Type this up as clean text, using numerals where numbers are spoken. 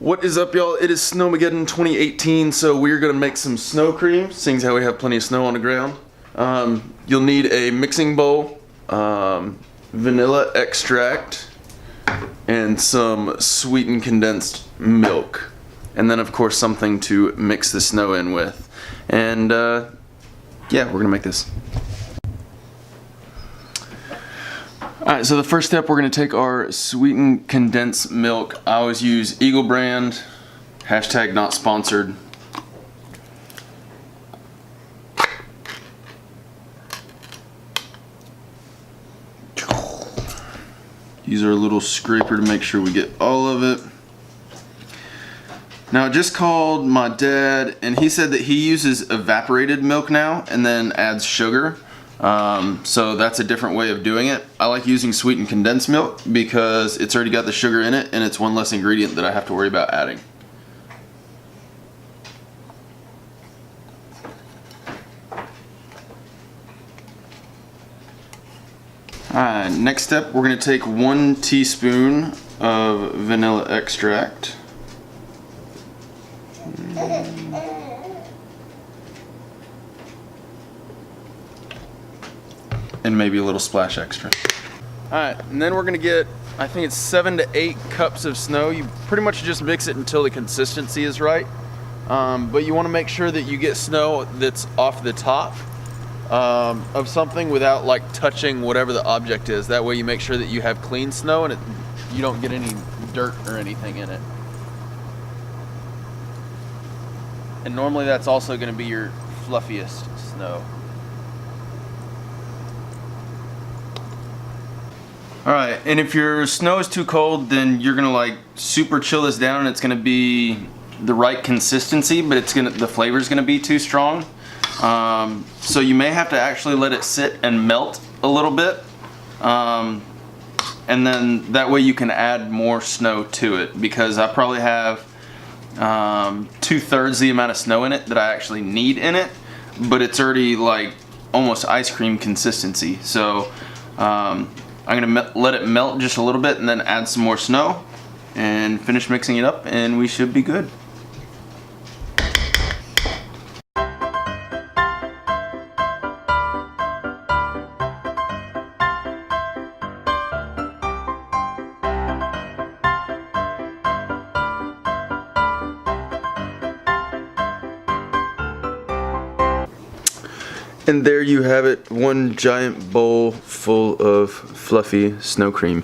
What is up, y'all? It is Snowmageddon 2018, so we're gonna make some snow cream, seeing as how we have plenty of snow on the ground. You'll need a mixing bowl, vanilla extract, and some sweetened condensed milk. And then, of course, something to mix the snow in with. And, yeah, we're gonna make this. Alright, so the first step, we're going to take our sweetened condensed milk. I always use Eagle brand, hashtag not sponsored. Use our little scraper to make sure we get all of it. Now, I just called my dad, and he said that he uses evaporated milk now and then adds sugar. So that's a different way of doing it. I like using sweetened condensed milk because it's already got the sugar in it and it's one less ingredient that I have to worry about adding. Alright, next step, we're going to take 1 teaspoon of vanilla extract. And maybe a little splash extra. Alright, and then we're gonna get, I think it's 7 to 8 cups of snow. You pretty much just mix it until the consistency is right. But you wanna make sure that you get snow that's off the top of something without like touching whatever the object is. That way you make sure that you have clean snow and you don't get any dirt or anything in it. And normally that's also gonna be your fluffiest snow. Alright, and if your snow is too cold, then you're gonna like super chill this down and it's gonna be the right consistency, but the flavor's gonna be too strong. So you may have to actually let it sit and melt a little bit. And then that way you can add more snow to it, because I probably have 2/3 the amount of snow in it that I actually need in it, but it's already like almost ice cream consistency. So I'm gonna let it melt just a little bit and then add some more snow and finish mixing it up, and we should be good. And there you have it, one giant bowl full of fluffy snow cream.